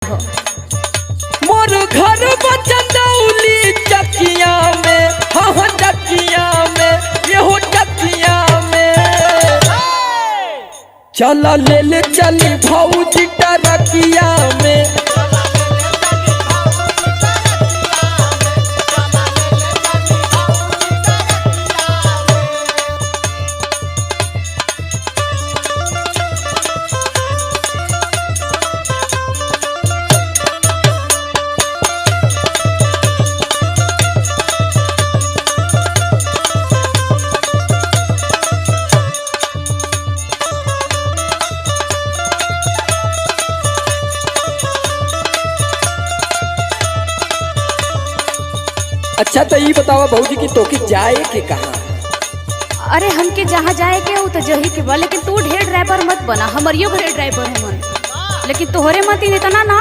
हो। मोर घर बचनौली चकिया में, हाँ चकिया में, ये हो चकिया में। चला ले ले चली भौजी टरकिया में। अच्छा तो ये बतावा भौजी की तोके जाए के कहाँ? अरे हमके जहाँ जाए के हो तो जही के बा, लेकिन तू ढेर ड्राइवर मत बना, हमारियो घरे ड्राइवर है मन, लेकिन तोहरे मत इतना ना